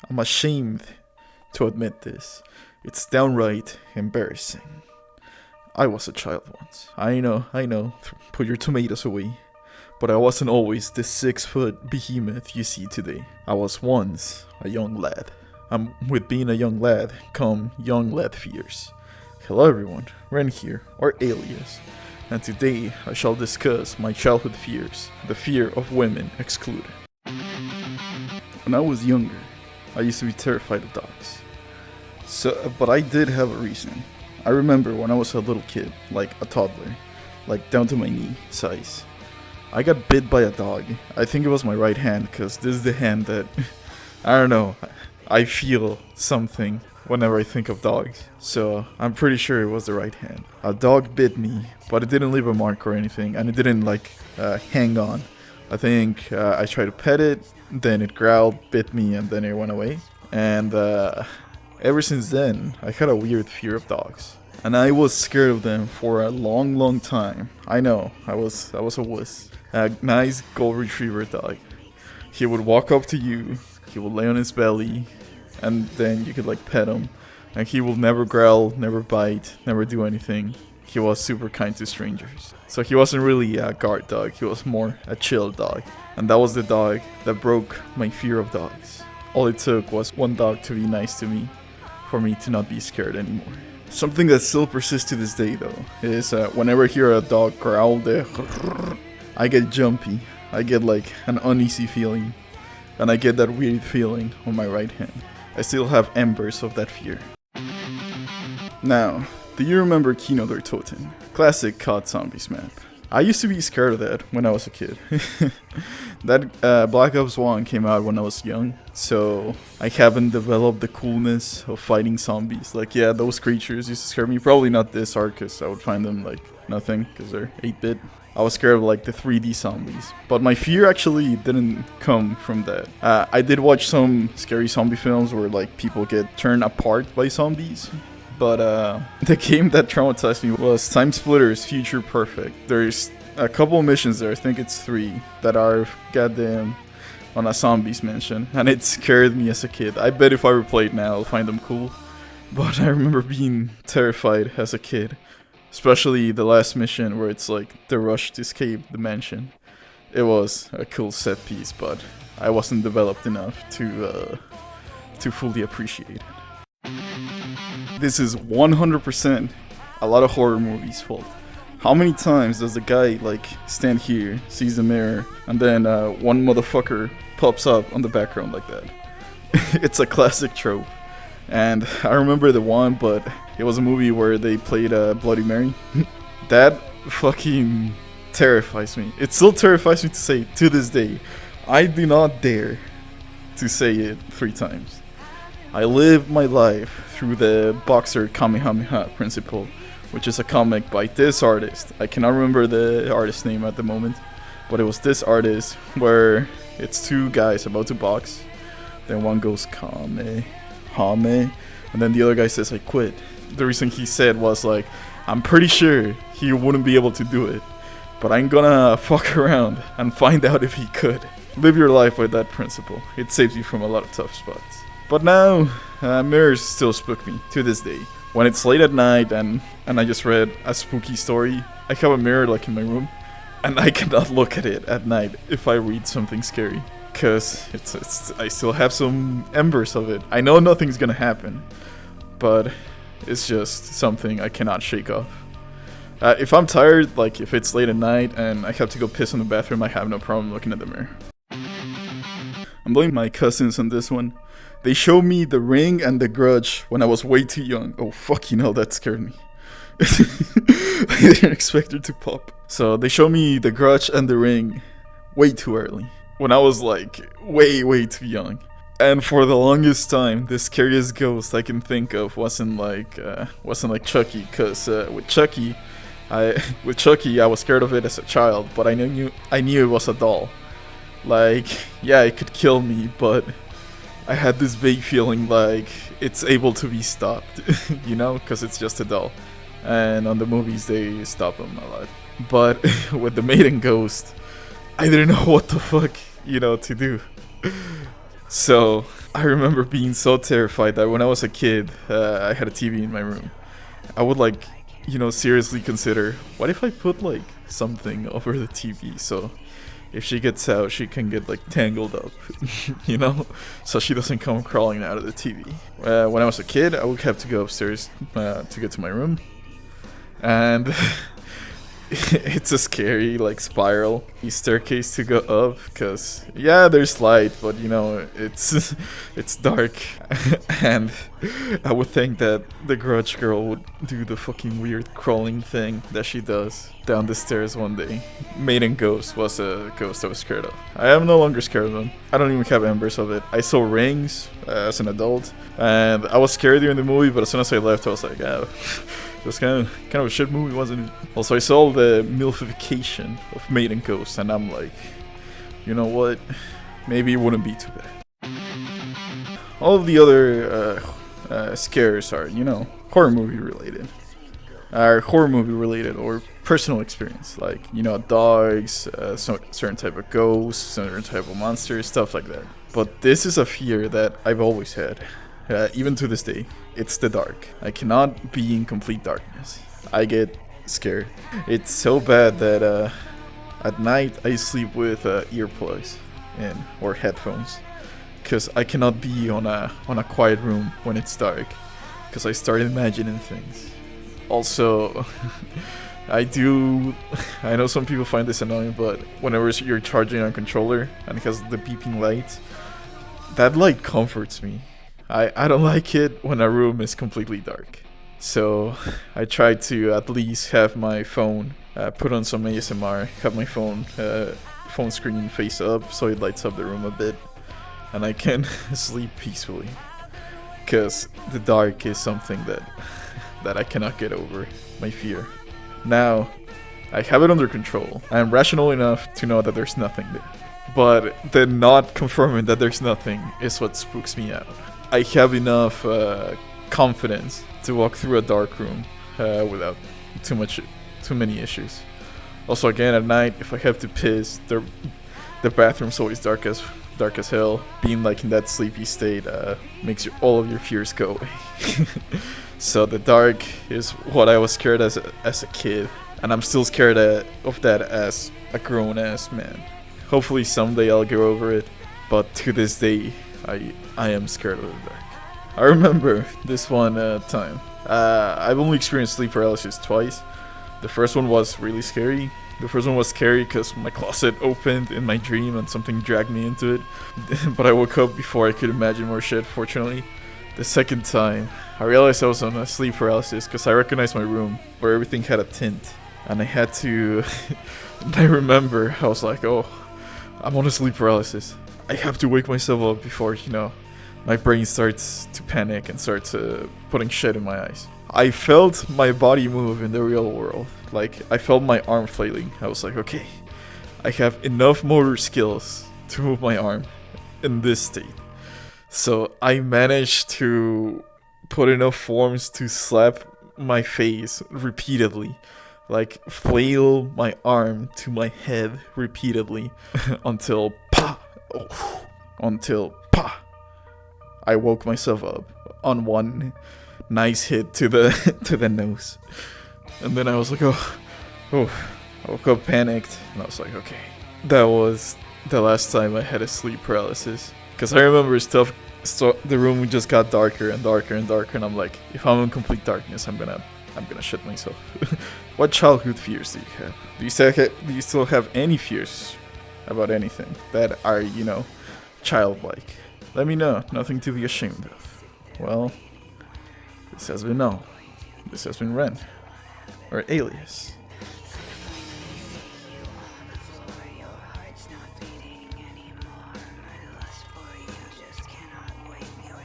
I'm ashamed to admit this. It's downright embarrassing. I was a child once. I know, put your tomatoes away. But I wasn't always the 6-foot behemoth you see today. I was once a young lad. With being a young lad come young lad fears. Hello everyone, Ren here, or Alias. And today I shall discuss my childhood fears, the fear of women excluded. When I was younger, I used to be terrified of dogs. But I did have a reason. I remember when I was a little kid, like a toddler, like down to my knee size. I got bit by a dog. I think it was my right hand, because this is the hand that, I don't know, I feel something whenever I think of dogs. So I'm pretty sure it was the right hand. A dog bit me, but it didn't leave a mark or anything, and it didn't hang on. I think I tried to pet it, then it growled, bit me, and then it went away. And ever since then, I had a weird fear of dogs. And I was scared of them for a long time. I know, I was a wuss. A nice gold retriever dog. He would walk up to you, he would lay on his belly, and then you could pet him. And he will never growl, never bite, never do anything. He was super kind to strangers. So he wasn't really a guard dog, he was more a chill dog. And that was the dog that broke my fear of dogs. All it took was one dog to be nice to me for me to not be scared anymore. Something that still persists to this day though is whenever I hear a dog growl, I get jumpy. I get an uneasy feeling. And I get that weird feeling on my right hand. I still have embers of that fear. Now, do you remember Kino der Toten? Classic COD Zombies map. I used to be scared of that when I was a kid. That Black Ops 1 came out when I was young, so I haven't developed the coolness of fighting zombies. Yeah, those creatures used to scare me. Probably not this hard, because I would find them nothing, because they're 8-bit. I was scared of the 3D zombies. But my fear actually didn't come from that. I did watch some scary zombie films where people get turned apart by zombies. But the game that traumatized me was Time Splitters Future Perfect. There's a couple of missions there, I think it's 3, that are goddamn on a zombies mansion. And it scared me as a kid. I bet if I replayed now, I'll find them cool. But I remember being terrified as a kid. Especially the last mission where it's the rush to escape the mansion. It was a cool set piece, but I wasn't developed enough to fully appreciate it. This is 100% a lot of horror movies' fault. How many times does the guy stand here, sees the mirror, and then one motherfucker pops up on the background like that? It's a classic trope. And I remember the one, but it was a movie where they played Bloody Mary. That fucking terrifies me. It still terrifies me to say to this day. I do not dare to say it 3 times. I live my life through the Boxer Kamehameha principle, which is a comic by this artist. I cannot remember the artist's name at the moment, but it was this artist where it's 2 guys about to box. Then one goes Kamehame, and then the other guy says I quit. The reason he said was I'm pretty sure he wouldn't be able to do it, but I'm gonna fuck around and find out if he could. Live your life by that principle. It saves you from a lot of tough spots. But now, mirrors still spook me to this day. When it's late at night and I just read a spooky story, I have a mirror in my room, and I cannot look at it at night if I read something scary. Because I still have some embers of it. I know nothing's gonna happen, but it's just something I cannot shake off. If I'm tired, if it's late at night and I have to go piss in the bathroom, I have no problem looking at the mirror. I'm blaming my cousins on this one. They showed me The Ring and The Grudge when I was way too young. Oh fucking hell, that scared me. I didn't expect her to pop. So they showed me The Grudge and The Ring way too early. When I was way too young. And for the longest time, the scariest ghost I can think of wasn't Chucky, cause with Chucky I was scared of it as a child, but I knew it was a doll. Yeah, it could kill me, but I had this vague feeling it's able to be stopped, cause it's just a doll. And on the movies they stop them a lot. But with the maiden ghost, I didn't know what the fuck, to do. So I remember being so terrified that when I was a kid, I had a TV in my room. I would like, seriously consider, what if I put like something over the TV so if she gets out, she can get like tangled up, so she doesn't come crawling out of the TV. When I was a kid, I would have to go upstairs to get to my room, and it's a scary like spiral staircase to go up, because there's light, but it's dark. And I would think that the garage girl would do the fucking weird crawling thing that she does down the stairs one day. Maiden Ghost was a ghost I was scared of. I am no longer scared of them. I don't even have embers of it. I saw rings as an adult, and I was scared during the movie, but as soon as I left I was like, it was kind of a shit movie, wasn't it? Also, I saw the milfification of Maiden Ghost, and I'm like, you know what? Maybe it wouldn't be too bad. All of the other scares are, horror movie related. Are horror movie related or personal experience, like, dogs, certain type of ghosts, certain type of monsters, stuff like that. But this is a fear that I've always had. Even to this day, it's the dark. I cannot be in complete darkness. I get scared. It's so bad that at night I sleep with earplugs in or headphones, because I cannot be on a quiet room when it's dark, because I start imagining things. Also, I know some people find this annoying, but whenever you're charging a controller and it has the beeping light, that light comforts me. I don't like it when a room is completely dark. So I try to at least have my phone put on some ASMR, have my phone screen face up so it lights up the room a bit, and I can sleep peacefully. Because the dark is something that I cannot get over, my fear. Now, I have it under control. I am rational enough to know that there's nothing there. But the not confirming that there's nothing is what spooks me out. I have enough confidence to walk through a dark room without too many issues. Also, again, at night, if I have to piss, the bathroom's always dark as hell. Being like in that sleepy state makes all of your fears go away. So the dark is what I was scared as a kid, and I'm still scared of that as a grown-ass man. Hopefully someday I'll get over it, but to this day, I am scared of the dark. I remember this one time. I've only experienced sleep paralysis twice. The first one was really scary. The first one was scary because my closet opened in my dream and something dragged me into it. But I woke up before I could imagine more shit, fortunately. The second time, I realized I was on a sleep paralysis because I recognized my room where everything had a tint. And I had to... I remember, I was like, oh, I'm on a sleep paralysis. I have to wake myself up before, my brain starts to panic and starts putting shit in my eyes. I felt my body move in the real world. Like, I felt my arm flailing. I was like, okay, I have enough motor skills to move my arm in this state. So I managed to put enough forms to slap my face repeatedly. Like, flail my arm to my head repeatedly until pa! Oh, until pa! I woke myself up on one nice hit to the nose. And then I was like, oh. I woke up panicked, and I was like, okay. That was the last time I had a sleep paralysis. Because I remember the room just got darker and darker and darker, and I'm like, if I'm in complete darkness, I'm gonna shit myself. What childhood fears do you have? Do you still have any fears about anything that are, childlike? Let me know. Nothing to be ashamed of. Well, this has been Ren, or Alias.